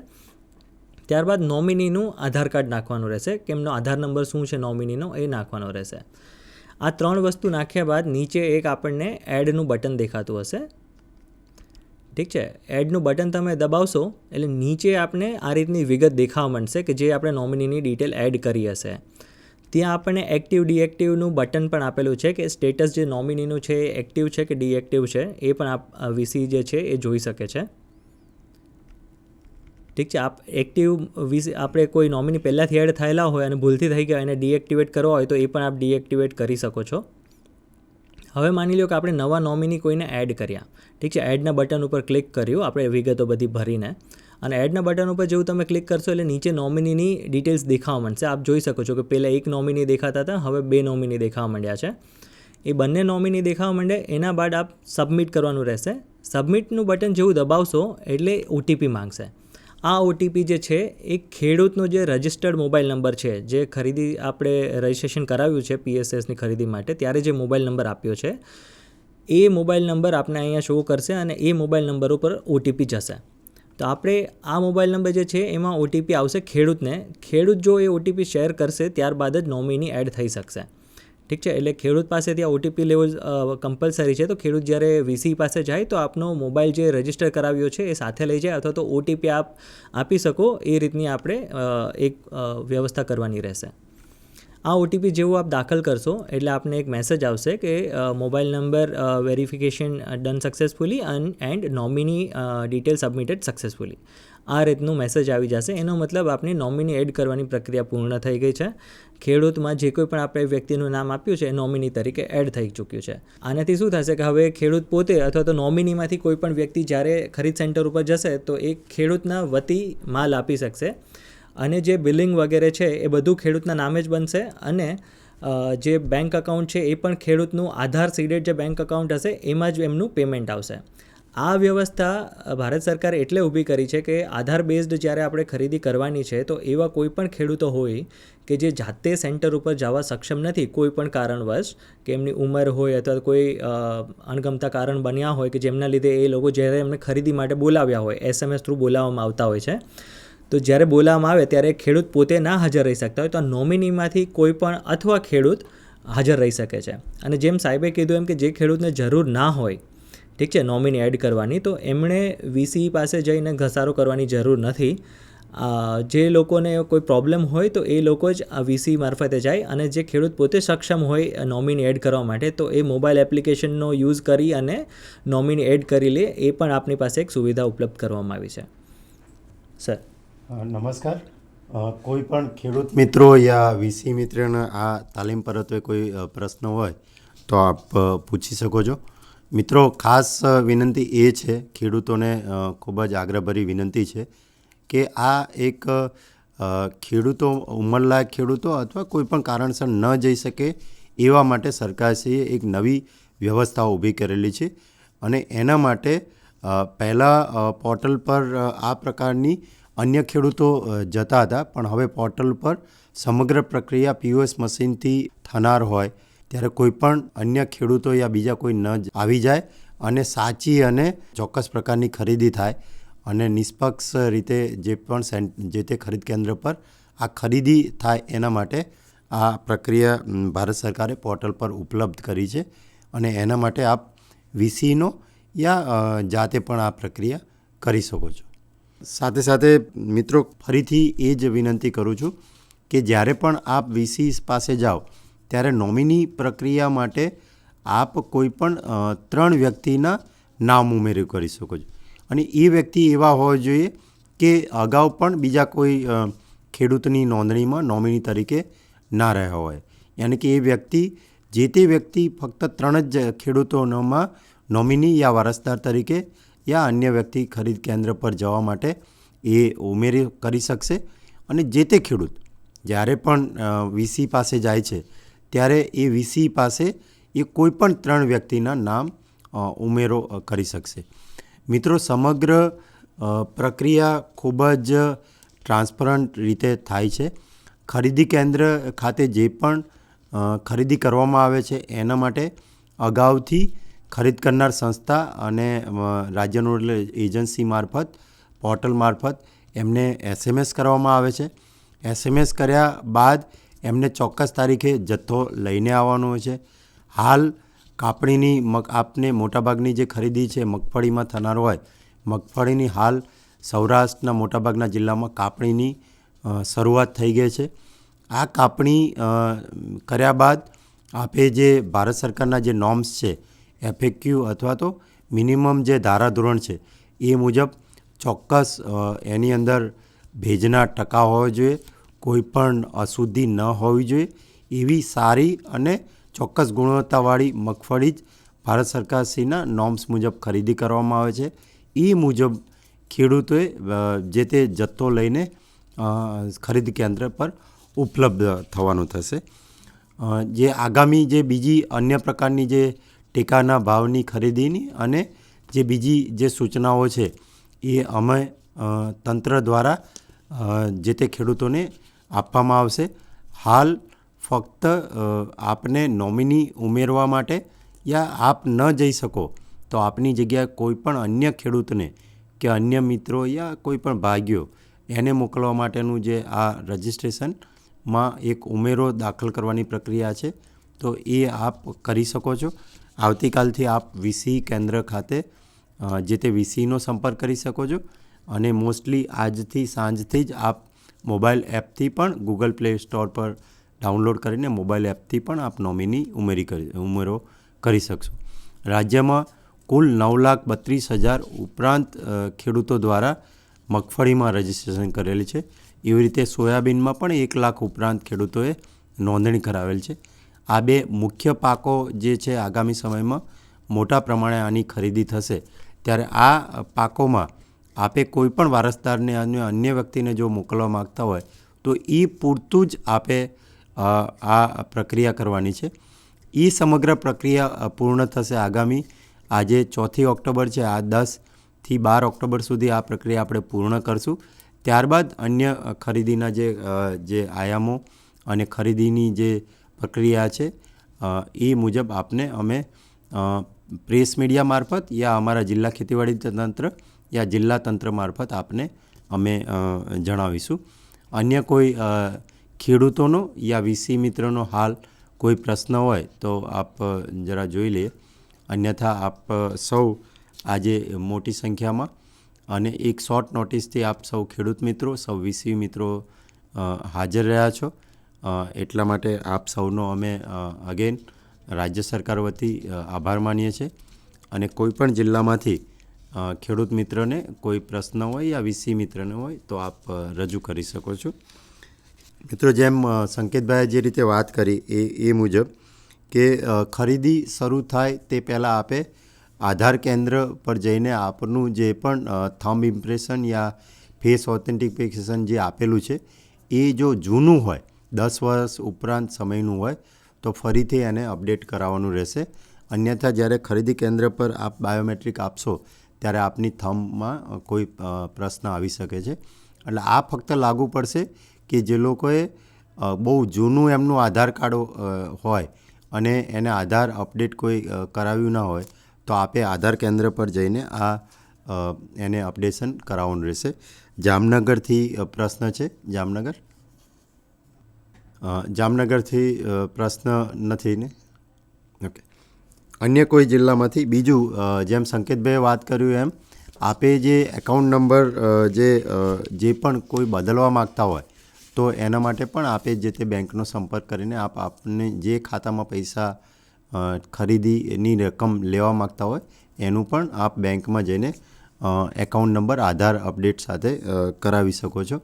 ત્યારબાદ નોમિનીનું આધાર કાર્ડ નાખવાનું રહેશે, કે એમનો આધાર નંબર શું છે નોમિનીનો એ નાખવાનો રહેશે. આ 3 વસ્તુ નાખ્યા બાદ નીચે એક આપણને એડનું બટન દેખાતું હશે. ઠીક છે, એડનું બટન તમે દબાવશો એટલે નીચે આપણે આ રીતની વિગત દેખાવા મળશે કે જે આપણે નોમિનીની ડિટેલ એડ કરી હશે. ત્યાં આપણને એક્ટિવ ડીએક્ટિવનું બટન પણ આપેલું છે કે સ્ટેટસ જે નોમિનીનું છે એ એક્ટિવ છે કે ડીએક્ટિવ છે, એ પણ વીસી જે છે એ જોઈ શકે છે. ઠીક છે, એક્ટિવ વીસી આપણે કોઈ નોમિની પહેલાંથી એડ થયેલા હોય અને ભૂલથી થઈ ગયા એને ડીએક્ટિવેટ કરવા હોય તો એ પણ આપ ડીએક્ટિવેટ કરી શકો છો. હવે માની લો કે આપણે નવા નોમિની કોઈને એડ કર્યા. ઠીક છે, એડના બટન ઉપર ક્લિક કર્યું આપણે વિગતો બધી ભરીને, અને એડના બટન ઉપર જેવું તમે ક્લિક કરશો એટલે નીચે નોમિનીની ડિટેલ્સ દેખાવા મળશે. આપ જોઈ શકો છો કે પહેલાં એક નોમિની દેખાતા હતા, હવે 2 નોમિની દેખાવા માંડ્યા છે. એ બંને નોમિની દેખાવા માંડે એના બાદ આપ સબમિટ કરવાનું રહેશે. સબમિટનું બટન જેવું દબાવશો એટલે ઓટીપી માંગશે. આ ઓટીપી જે છે એ ખેડૂતનો જે રજિસ્ટર્ડ મોબાઈલ નંબર છે, જે ખરીદી આપણે રજિસ્ટ્રેશન કરાવ્યું છે પીએસએસની ખરીદી માટે, ત્યારે જે મોબાઈલ નંબર આપ્યો છે એ મોબાઈલ નંબર આપણે અહીંયા શો કરશે અને એ મોબાઈલ નંબર ઉપર ઓટીપી જશે. તો આપણે આ મોબાઈલ નંબર જે છે એમાં ઓટીપી આવશે ખેડૂતને. ખેડૂત જો એ ઓટીપી શેર કરશે ત્યારબાદ જ નોમિની એડ થઈ શકશે. ઠીક છે, એટલે ખેડૂત પાસેથી આ ઓટીપી લેવું કમ્પલસરી છે. તો ખેડૂત જ્યારે વીસી પાસે જાય તો આપનો મોબાઈલ જે રજિસ્ટર કરાવ્યો છે એ સાથે લઈ જાય, અથવા તો ઓટીપી આપ આપી શકો, એ રીતની આપણે એક વ્યવસ્થા કરવાની રહેશે. આ ઓટીપી જેવું આપ દાખલ કરશો એટલે આપને એક મેસેજ આવશે કે mobile number verification done successfully and nominee detail submitted successfully. આ રીતનું મેસેજ આવી જશે. એનો મતલબ આપની નોમિની એડ કરવાની પ્રક્રિયા પૂર્ણ થઈ ગઈ છે. ખેડૂતમાં જે કોઈ પણ આપણે વ્યક્તિનું નામ આપ્યું છે એ નોમિની તરીકે એડ થઈ ચૂક્યું છે. આનાથી શું થશે કે હવે ખેડૂત પોતે અથવા તો નોમિનીમાંથી કોઈ પણ વ્યક્તિ જ્યારે ખરીદ સેન્ટર ઉપર જશે તો એ ખેડૂતના વતી માલ આપી શકશે, અને જે બિલિંગ વગેરે છે એ બધું ખેડૂતના નામે જ બનશે, અને જે બેંક અકાઉન્ટ છે એ પણ ખેડૂતનું આધાર સીડેડ જે બેંક અકાઉન્ટ હશે એમાં જ એમનું પેમેન્ટ આવશે. આ વ્યવસ્થા ભારત સરકારે એટલે ઊભી કરી છે કે આધાર બેઝડ જ્યારે આપણે ખરીદી કરવાની છે તો એવા કોઈ પણ ખેડૂતો હોય કે જે જાતે સેન્ટર ઉપર જવા સક્ષમ નથી કોઈ પણ કારણવશ, કે એમની ઉંમર હોય અથવા કોઈ અણગમતા કારણ બન્યા હોય કે જેમના લીધે એ લોકો જ્યારે એમને ખરીદી માટે બોલાવ્યા હોય, SMS થ્રુ બોલાવવામાં આવતા હોય છે, તો જ્યારે બોલાવવામાં આવે ત્યારે ખેડૂત પોતે ના હાજર રહી શકતા હોય તો આ નોમિનીમાંથી કોઈ પણ અથવા ખેડૂત હાજર રહી શકે છે. અને જેમ સાહેબે કીધું એમ કે જે ખેડૂતને જરૂર ના હોય, ઠીક છે, નોમિની એડ કરવાની, તો એમણે વીસી પાસે જઈને ઘસારો કરવાની જરૂર નથી. જે લોકોને કોઈ પ્રોબ્લેમ હોય તો એ લોકો જ આ વીસી મારફતે જાય, અને જે ખેડૂત પોતે સક્ષમ હોય નોમિની એડ કરવા માટે તો એ મોબાઈલ એપ્લિકેશનનો યુઝ કરી અને નોમિની એડ કરી લે, એ પણ આપણી પાસે એક સુવિધા ઉપલબ્ધ કરવામાં આવી છે. સર નમસ્કાર. કોઈ પણ ખેડૂત મિત્રો યા વીસી મિત્રોને આ તાલીમ પરત્વે કોઈ પ્રશ્ન હોય તો આપ પૂછી શકો છો. મિત્રો, ખાસ વિનંતી એ છે, ખેડૂતોને ખૂબ જ આગ્રહભરી વિનંતી છે કે આ એક ખેડૂતો, ઉંમરલાયક ખેડૂતો અથવા કોઈ પણ કારણસર ન જઈ શકે એવા માટે સરકારશ્રીએ એક નવી વ્યવસ્થા ઊભી કરેલી છે. અને એના માટે પહેલાં પોર્ટલ પર આ પ્રકારની અન્ય ખેડૂતો જતા હતા, પણ હવે પોર્ટલ પર સમગ્ર પ્રક્રિયા POS મશીનથી થનાર હોય ત્યારે કોઈ પણ અન્ય ખેડૂતો યા બીજા કોઈ ન આવી જાય અને સાચી અને ચોક્કસ પ્રકારની ખરીદી થાય, અને નિષ્પક્ષ રીતે જે તે ખરીદ કેન્દ્ર પર આ ખરીદી થાય એના માટે આ પ્રક્રિયા ભારત સરકારે પોર્ટલ પર ઉપલબ્ધ કરી છે. અને એના માટે આપ વીસીનો યા જાતે પણ આ પ્રક્રિયા કરી શકો છો. સાથે સાથે મિત્રો ફરીથી એ જ વિનંતી કરું છું કે જ્યારે પણ આપ વીસી પાસે જાઓ ત્યારે નોમિની પ્રક્રિયા માટે આપ કોઈ પણ 3 વ્યક્તિના નામ ઉમેરી કરી શકો છો. અને એ વ્યક્તિ એવા હોવા જોઈએ કે અગાઉ પણ બીજા કોઈ ખેડૂતની નોંધણીમાં નોમિની તરીકે ના રહ્યા હોય. યાની કે એ વ્યક્તિ જે તે વ્યક્તિ ફક્ત 3 જ ખેડૂતોમાં નોમિની યા વારસદાર તરીકે યા અન્ય વ્યક્તિ ખરીદ કેન્દ્ર પર જવા માટે એ ઉમેરી કરી શકશે. અને જે તે ખેડૂત જ્યારે પણ વીસી પાસે જાય છે ત્યારે એ વીસી પાસે એ કોઈ પણ 3 વ્યક્તિના નામ ઉમેરો કરી શકશે. મિત્રો સમગ્ર પ્રક્રિયા ખૂબ જ ટ્રાન્સપરન્ટ રીતે થાય છે. ખરીદી કેન્દ્ર ખાતે જે પણ ખરીદી કરવામાં આવે છે એના માટે અગાઉથી ખરીદ કરનાર સંસ્થા અને રાજ્ય નોડલ એજન્સી મારફત પોર્ટલ મારફત એમને SMS કરવામાં આવે છે. SMS કર્યા બાદ એમને ચોક્કસ તારીખે જથ્થો લઈને આવવાનો હોય છે. હાલ કાપણીની આપને મોટાભાગની જે ખરીદી છે મગફળીમાં થનાર હોય, મગફળીની હાલ સૌરાષ્ટ્રના મોટાભાગના જિલ્લામાં કાપણીની શરૂઆત થઈ ગઈ છે. આ કાપણી કર્યા બાદ આપે જે ભારત સરકારના જે નોર્મ્સ છે FAQ અથવા તો મિનિમમ જે ધારાધોરણ છે એ મુજબ ચોક્કસ એની અંદર ભેજના ટકા હોવો જોઈએ, કોઈ પણ અશુદ્ધિ ન હોવી જોઈએ. એવી સારી અને ચોક્કસ ગુણવત્તાવાળી મગફળી જ ભારત સરકારશ્રીના નોર્મ્સ મુજબ ખરીદી કરવામાં આવે છે. એ મુજબ ખેડૂતોએ જે તે જથ્થો લઈને ખરીદ કેન્દ્ર પર ઉપલબ્ધ થવાનું થશે. જે આગામી જે બીજી અન્ય પ્રકારની જે ટેકાના ભાવની ખરીદીની અને જે બીજી જે સૂચનાઓ છે એ અમે તંત્ર દ્વારા જે તે ખેડૂતોને આપવામાં આવશે. હાલ ફક્ત આપને નોમિની ઉમેરવા માટે યા આપ ન જઈ શકો તો આપની જગ્યાએ કોઈ પણ અન્ય ખેડૂતને કે અન્ય મિત્રો યા કોઈ પણ ભાઈઓ એને મોકલવા માટેનું જે આ રજિસ્ટ્રેશનમાં એક ઉમેરો દાખલ કરવાની પ્રક્રિયા છે તો એ આપ કરી શકો છો. આવતીકાલથી આપ વીસી કેન્દ્ર ખાતે જે તે વીસીનો સંપર્ક કરી શકો છો. અને મોસ્ટલી આજથી સાંજથી જ આપ મોબાઈલ એપથી પણ ગૂગલ પ્લે સ્ટોર પર ડાઉનલોડ કરીને મોબાઈલ એપથી પણ આપ નોમિની ઉમેરો કરી શકશો. રાજ્યમાં કુલ 9,32,000 ઉપરાંત ખેડૂતો દ્વારા મગફળીમાં રજિસ્ટ્રેશન કરેલ છે. એવી રીતે સોયાબીનમાં પણ 1 લાખ ઉપરાંત ખેડૂતોએ નોંધણી કરાવેલ છે. આ બે મુખ્ય પાકો જે છે આગામી સમયમાં મોટા પ્રમાણે આની ખરીદી થશે ત્યારે આ પાકોમાં આપે કોઈ પણ વારસદારને અને અન્ય વ્યક્તિને જો મોકલવા માગતા હોય તો એ પૂરતું જ આપે આ પ્રક્રિયા કરવાની છે. એ સમગ્ર પ્રક્રિયા પૂર્ણ થશે આગામી આજે 4 ઓક્ટોબર છે, આ 10થી 12 ઓક્ટોબર સુધી આ પ્રક્રિયા આપણે પૂર્ણ કરશું. ત્યારબાદ અન્ય ખરીદીના જે આયામો અને ખરીદીની જે પ્રક્રિયા છે એ મુજબ આપને અમે પ્રેસ મીડિયા મારફત યા અમારા જિલ્લા ખેતીવાડી તંત્ર યા જિલ્લા તંત્ર મારફત આપને અમે જણાવીશું. અન્ય કોઈ ખેડૂતોનો યા વીસી મિત્રનો હાલ કોઈ પ્રશ્ન હોય તો આપ જરા જોઈ લઈએ. અન્યથા આપ સૌ આજે મોટી સંખ્યામાં અને એક શોર્ટ નોટિસથી આપ સૌ ખેડૂત મિત્રો, સૌ વીસી મિત્રો હાજર રહ્યા છો. એટલા માટે આપ સૌનો અમે અગેન રાજ્ય સરકાર વતી આભાર માનીએ છીએ. અને કોઈપણ જિલ્લામાંથી ખેડૂત મિત્રને કોઈ પ્રશ્ન હોય યા વીસી મિત્રને હોય તો આપ રજૂ કરી શકો છો. મિત્રો, જેમ સંકેતભાઈએ જે રીતે વાત કરી એ મુજબ કે ખરીદી શરૂ થાય તે પહેલાં આપે આધાર કેન્દ્ર પર જઈને આપનું જે પણ થંબ ઇમ્પ્રેશન યા ફેસ ઓથેન્ટિફિકેશન જે આપેલું છે એ જો જૂનું હોય 10 વર્ષ ઉપરાંત સમયનું હોય તો ફરીથી એને અપડેટ કરાવવાનું રહેશે. અન્યથા જ્યારે ખરીદી કેન્દ્ર પર આપ બાયોમેટ્રિક આપશો ત્યારે આપની થંબમાં કોઈ પ્રશ્ન આવી શકે છે. એટલે આ ફક્ત લાગુ પડશે કે જે લોકોએ બહુ જૂનું એમનું આધાર કાર્ડ હોય અને એને આધાર અપડેટ કોઈ કરાવ્યું ના હોય તો આપે આધાર કેન્દ્ર પર જઈને એને અપડેશન કરાવવાનું રહેશે. જામનગરથી પ્રશ્ન છે. જામનગરથી પ્રશ્ન નથી ને? ઓકે. અન્ય કોઈ જિલ્લામાંથી બીજું જેમ સંકેતભાઈએ વાત કર્યું એમ આપે જે એકાઉન્ટ નંબર જે પણ કોઈ બદલવા માગતા હોય તો એના માટે પણ આપે જે તે બેંકનો સંપર્ક કરીને આપને જે ખાતામાં પૈસા ખરીદીની રકમ લેવા માગતા હોય એનું પણ આપ બેંકમાં જઈને એકાઉન્ટ નંબર આધાર અપડેટ સાથે કરાવી શકો છો.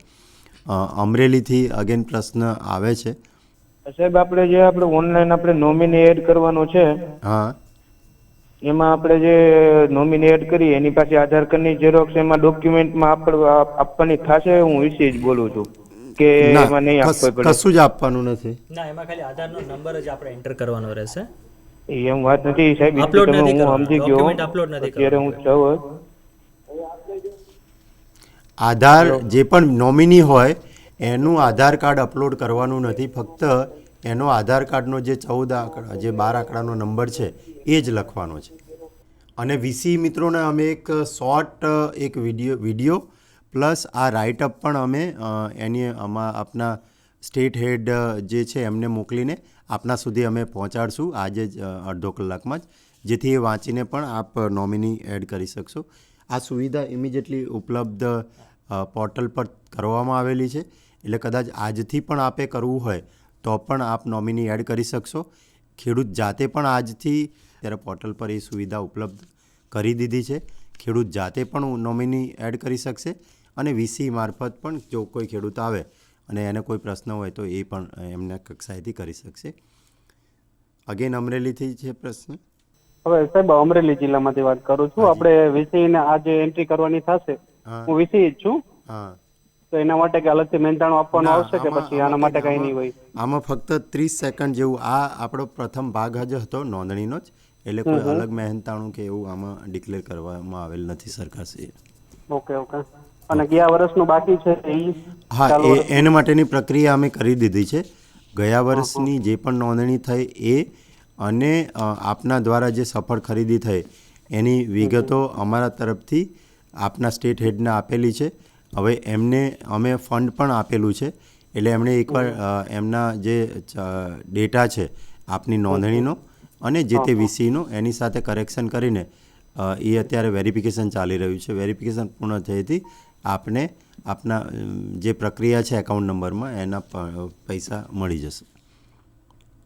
અમરેલીથી અગેન પ્રશ્ન આવે છે. સાહેબ આપણે ઓનલાઈન આપણે નોમિની એડ કરવાનો છે. હા, એમાં આપણે જે નોમિની એડ કરી એની પાસે આધાર કાર્ડની ઝેરોક્સ એમાં ડોક્યુમેન્ટમાં આપવાની થશે. હું વિશે જ બોલું છું કે ના, એમાં નહીં આપવી પડે. કશું જ આપવાનું નથી. ના, એમાં ખાલી આધારનો નંબર જ આપણે એન્ટર કરવાનો રહેશે. એમ વાત નથી સાહેબ, Upload તમે નથી હું કરવાનું. સમજી ગયો. Document upload નથી અત્યારે હું કરવાનું. આધાર જે પણ નોમિની હોય એનું આધાર કાર્ડ અપલોડ કરવાનું નથી. ફક્ત એનો આધાર કાર્ડનો જે 12 આંકડાનો નંબર છે એ જ લખવાનો છે. અને વીસી મિત્રોને અમે એક શોર્ટ એક વિડીયો પ્લસ આ રાઇટઅપ પણ અમે આપના સ્ટેટ હેડ જે છે એમને મોકલીને આપના સુધી અમે પહોંચાડશું આજે જ અડધો કલાકમાં જ, જેથી એ વાંચીને પણ આપ નોમિની એડ કરી શકશો. આ સુવિધા ઇમિડિયેટલી ઉપલબ્ધ પોર્ટલ પર કરવામાં આવેલી છે. એટલે કદાચ આજથી પણ આપે કરવું હોય તો પણ આપ નોમિની એડ કરી શકશો. ખેડૂત જાતે પણ આજથી ત્યારે પોર્ટલ પર એ સુવિધા ઉપલબ્ધ કરી દીધી છે. ખેડૂત જાતે પણ નોમિની એડ કરી શકશે અને વીસી મારફત પણ જો કોઈ ખેડૂત આવે અને એને કોઈ પ્રશ્ન હોય તો એ પણ એમના કક્ષાએથી કરી શકશે. અગેન અમરેલીથી છે પ્રશ્ન. હવે સાહેબ અમરેલી જિલ્લામાંથી વાત કરું છું. આપણે વીસી ને આ જે એન્ટ્રી કરવાની થશે, હું વીસી જ છું. હા, તો એના માટે કે અલગથી મહેનતાણું આપવાનું આવશે કે પછી આના માટે કંઈ નહીં હોય? આમાં ફક્ત 30 સેકન્ડ જેવું આપણો પ્રથમ ભાગ જ હતો નોંધણીનો જ, એટલે કોઈ અલગ મહેનતાણું કે એવું આમાં ડિક્લેર કરવામાં આવેલ નથી સરકારશ્રીએ. ઓકે. અને ગયા વર્ષનું બાકી છે હા, એના માટેની પ્રક્રિયા અમે કરી દીધી છે. ગયા વર્ષની જે પણ નોંધણી થઈ એ અને આપના દ્વારા જે સફળ ખરીદી થઈ એની વિગતો અમારા તરફથી આપના સ્ટેટ હેડને આપેલી છે. હવે એમને અમે ફંડ પણ આપેલું છે, એટલે એમણે એકવાર એમના જે ડેટા છે આપની નોંધણીનો અને જે તે વીસીનો એની સાથે કરેક્શન કરીને એ અત્યારે વેરિફિકેશન ચાલી રહ્યું છે. વેરિફિકેશન પૂર્ણ થયેથી આપને આપના જે પ્રક્રિયા છે એકાઉન્ટ નંબરમાં એના પૈસા મળી જશે.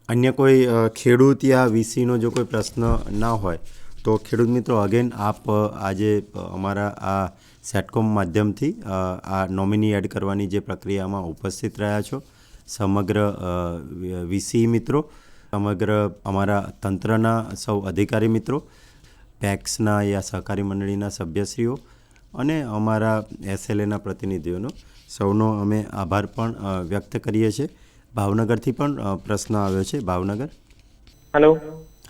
અન્ય કોઈ ખેડૂત યા વીસીનો જો કોઈ પ્રશ્ન ના હોય તો ખેડૂત મિત્રો અગેન આપ આજે અમારા આ સેટકોમ માધ્યમથી આ નોમિની એડ કરવાની જે પ્રક્રિયામાં ઉપસ્થિત રહ્યા છો. સમગ્ર વીસી મિત્રો, સમગ્ર અમારા તંત્રના સૌ અધિકારી મિત્રો, પેક્સના યા સહકારી મંડળીના સભ્યશ્રીઓ અને અમારા SLAના પ્રતિનિધિઓનો સૌનો અમે આભાર પણ વ્યક્ત કરીએ છીએ. ભાવનગરથી પણ પ્રશ્ન આવ્યો છે. ભાવનગર. હેલો.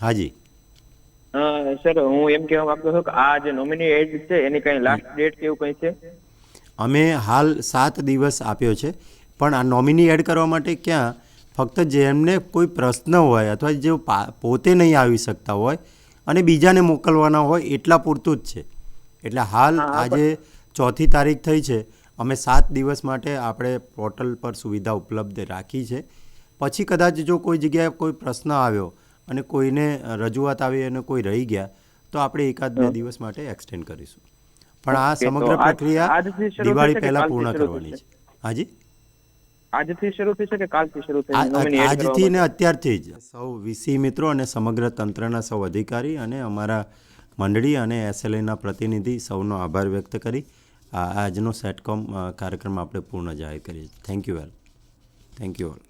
હાજી સર, હું એમ કહેવા માંગતો છું કે આ જે નોમિની એડ છે એની કઈ લાસ્ટ ડેટ કે એવું કઈ છે? અમે હાલ 7 દિવસ આપ્યો છે, પણ આ નોમિની એડ કરવા માટે ક્યાં ફક્ત જેમને કોઈ પ્રશ્ન હોય અથવા જે પોતે નહીં આવી શકતા હોય અને બીજાને મોકલવાના હોય એટલા પૂરતું જ છે. એટલે હાલ આજે 4મી તારીખ થઈ છે. અમે 7 દિવસ માટે આપણે પોર્ટલ પર સુવિધા ઉપલબ્ધ રાખી છે. પછી કદાચ જો કોઈ જગ્યાએ કોઈ પ્રશ્ન આવ્યો અને કોઈને રજૂઆત આવી અને કોઈ રહી ગયા તો આપણે 1-2 દિવસ માટે એક્સટેન્ડ કરીશું. પણ આ સમગ્ર પ્રક્રિયા દિવાળી પહેલાં પૂર્ણ કરવાની છે. હાજી, આજથી શરૂ થશે કે કાલથી શરૂ થશે? આજથી ને અત્યારથી જ સૌ વીસી મિત્રો અને સમગ્ર તંત્રના સૌ અધિકારી અને અમારા મંડળી અને SLAના પ્રતિનિધિ સૌનો આભાર વ્યક્ત કરી આજનો સેટકોમ કાર્યક્રમ આપણે પૂર્ણ જાહેર કરીએ. Thank you all.